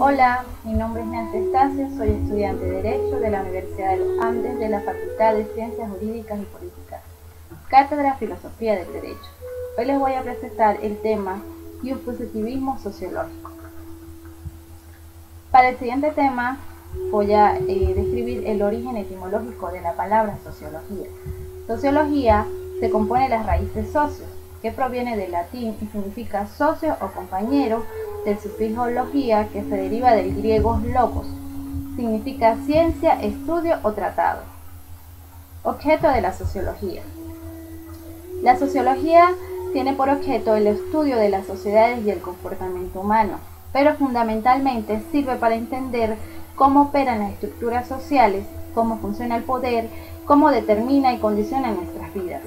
Hola, mi nombre es Nancy Estacio, soy estudiante de Derecho de la Universidad de los Andes de la Facultad de Ciencias Jurídicas y Políticas, Cátedra Filosofía del Derecho. Hoy les voy a presentar el tema y un positivismo sociológico. Para el siguiente tema voy a describir el origen etimológico de la palabra sociología. Sociología se compone de las raíces socios, que proviene del latín y significa socio o compañero, del sufijo logía, que se deriva del griego logos, significa ciencia, estudio o tratado. Objeto de la sociología. La sociología tiene por objeto el estudio de las sociedades y el comportamiento humano, pero fundamentalmente sirve para entender cómo operan las estructuras sociales, cómo funciona el poder, cómo determina y condiciona nuestras vidas.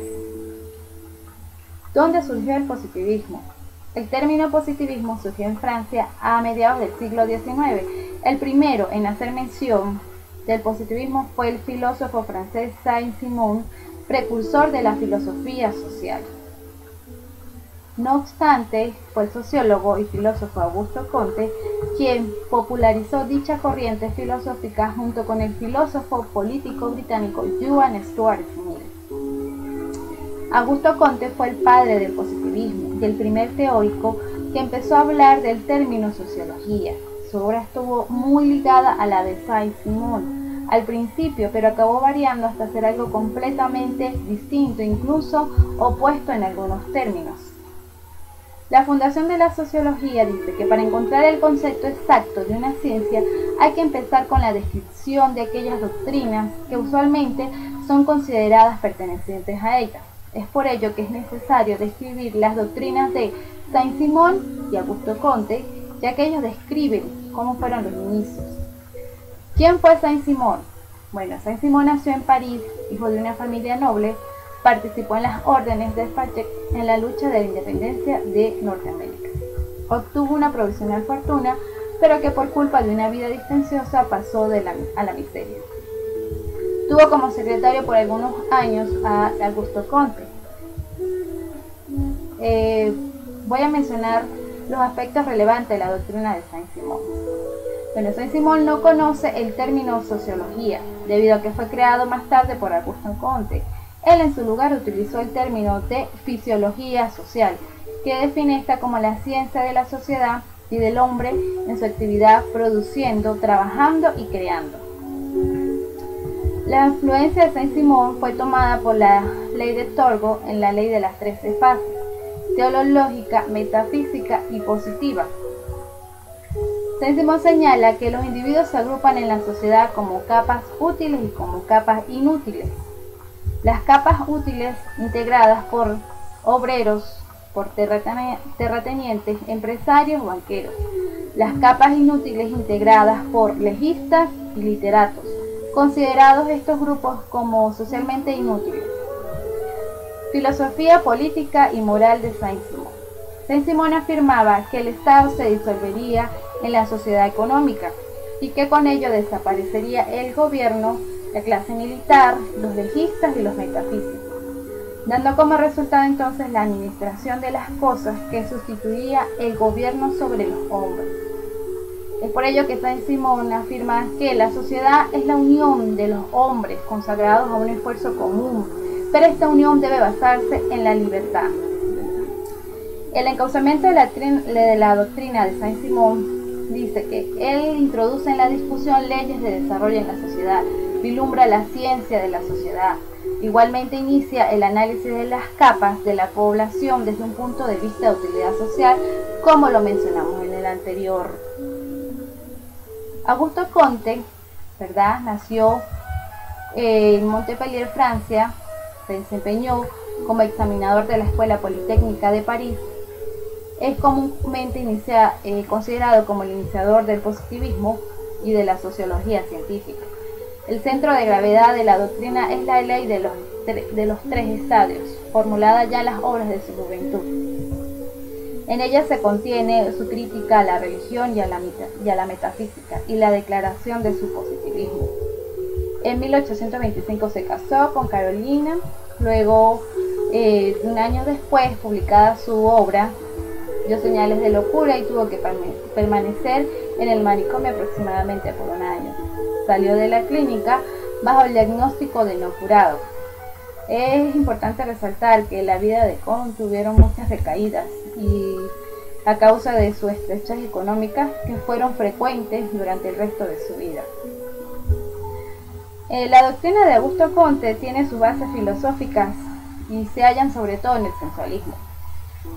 ¿Dónde surgió el positivismo? El término positivismo surgió en Francia a mediados del siglo XIX. El primero en hacer mención del positivismo fue el filósofo francés Saint-Simon, precursor de la filosofía social. No obstante, fue el sociólogo y filósofo Augusto Comte quien popularizó dicha corriente filosófica junto con el filósofo político británico Joan Stuart Mill. Augusto Comte fue el padre del positivismo y el primer teórico que empezó a hablar del término sociología. Su obra estuvo muy ligada a la de Saint-Simon al principio, pero acabó variando hasta ser algo completamente distinto, incluso opuesto en algunos términos. La fundación de la sociología dice que para encontrar el concepto exacto de una ciencia hay que empezar con la descripción de aquellas doctrinas que usualmente son consideradas pertenecientes a ella. Es por ello que es necesario describir las doctrinas de Saint-Simon y Augusto Comte, ya que ellos describen cómo fueron los inicios. ¿Quién fue Saint-Simon? Bueno, Saint-Simon nació en París, hijo de una familia noble, participó en las órdenes de Fayette en la lucha de la independencia de Norteamérica. Obtuvo una provisional fortuna, pero que por culpa de una vida distanciosa pasó a la miseria. Tuvo como secretario por algunos años a Augusto Comte. Voy a mencionar los aspectos relevantes de la doctrina de Saint-Simon. Bueno, Saint-Simon no conoce el término sociología, debido a que fue creado más tarde por Augusto Comte. Él en su lugar utilizó el término de fisiología social, que define esta como la ciencia de la sociedad y del hombre en su actividad produciendo, trabajando y creando. La influencia de Saint-Simon fue tomada por la ley de Turgot en la ley de las 13 fases, teológica, metafísica y positiva. Saint-Simon señala que los individuos se agrupan en la sociedad como capas útiles y como capas inútiles. Las capas útiles integradas por obreros, por terratenientes, empresarios o banqueros. Las capas inútiles integradas por legistas y literatos, considerados estos grupos como socialmente inútiles. Filosofía política y moral de Saint-Simon. Saint-Simon afirmaba que el Estado se disolvería en la sociedad económica y que con ello desaparecería el gobierno, la clase militar, los legistas y los metafísicos, dando como resultado entonces la administración de las cosas que sustituía el gobierno sobre los hombres. Es por ello que Saint-Simon afirma que la sociedad es la unión de los hombres consagrados a un esfuerzo común, pero esta unión debe basarse en la libertad. El encauzamiento de la doctrina de Saint-Simon dice que él introduce en la discusión leyes de desarrollo en la sociedad, vislumbra la ciencia de la sociedad. Igualmente inicia el análisis de las capas de la población desde un punto de vista de utilidad social, como lo mencionamos en el anterior. Augusto Comte, ¿verdad?, nació en Montpellier, Francia, se desempeñó como examinador de la Escuela Politécnica de París. Es comúnmente considerado como el iniciador del positivismo y de la sociología científica. El centro de gravedad de la doctrina es la ley de los 3 estadios, formulada ya en las obras de su juventud. En ella se contiene su crítica a la religión y a la metafísica y la declaración de su positivismo. En 1825 se casó con Carolina, luego un año después publicada su obra Dio señales de locura y tuvo que permanecer en el manicomio aproximadamente por un año. Salió de la clínica bajo el diagnóstico de no curado. Es importante resaltar que la vida de Comte tuvieron muchas recaídas y a causa de su estrechez económica que fueron frecuentes durante el resto de su vida. La doctrina de Augusto Comte tiene sus bases filosóficas y se hallan sobre todo en el sensualismo.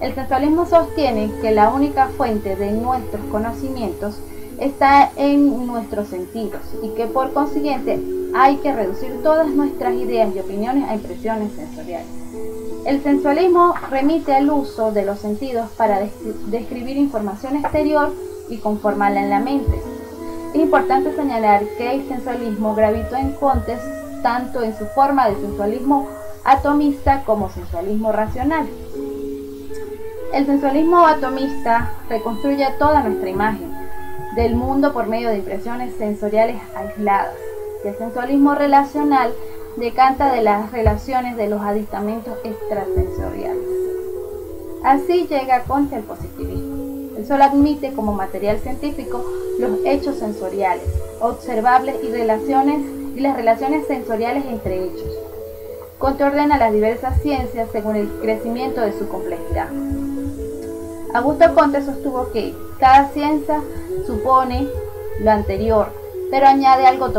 El sensualismo sostiene que la única fuente de nuestros conocimientos está en nuestros sentidos y que por consiguiente hay que reducir todas nuestras ideas y opiniones a impresiones sensoriales. El sensualismo remite al uso de los sentidos para describir información exterior y conformarla en la mente. Es importante señalar que el sensualismo gravitó en Comte tanto en su forma de sensualismo atomista como sensualismo racional. El sensualismo atomista reconstruye toda nuestra imagen del mundo por medio de impresiones sensoriales aisladas. El sensualismo relacional decanta de las relaciones de los aditamentos extrasensoriales. Así llega Comte al positivismo. Él solo admite como material científico los hechos sensoriales, observables y las relaciones sensoriales entre hechos. Comte ordena las diversas ciencias según el crecimiento de su complejidad. Augusto Comte sostuvo que cada ciencia supone lo anterior, pero añade algo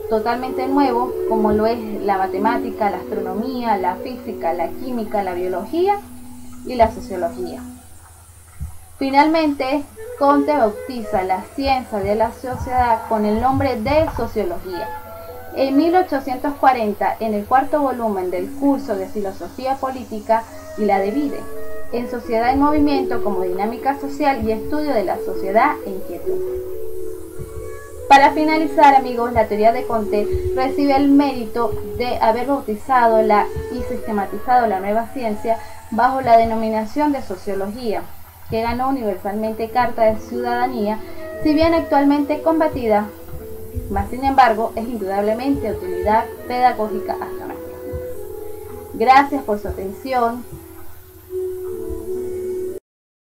totalmente nuevo, como lo es la matemática, la astronomía, la física, la química, la biología y la sociología. Finalmente, Comte bautiza la ciencia de la sociedad con el nombre de sociología. En 1840, en el cuarto volumen del curso de Filosofía Política, y la divide en Sociedad en Movimiento como dinámica social y estudio de la sociedad en inquietud. Para finalizar, amigos, la teoría de Comte recibe el mérito de haber bautizado y sistematizado la nueva ciencia bajo la denominación de sociología, que ganó universalmente carta de ciudadanía, si bien actualmente combatida, mas sin embargo es indudablemente de utilidad pedagógica hasta nuestros días. Gracias por su atención.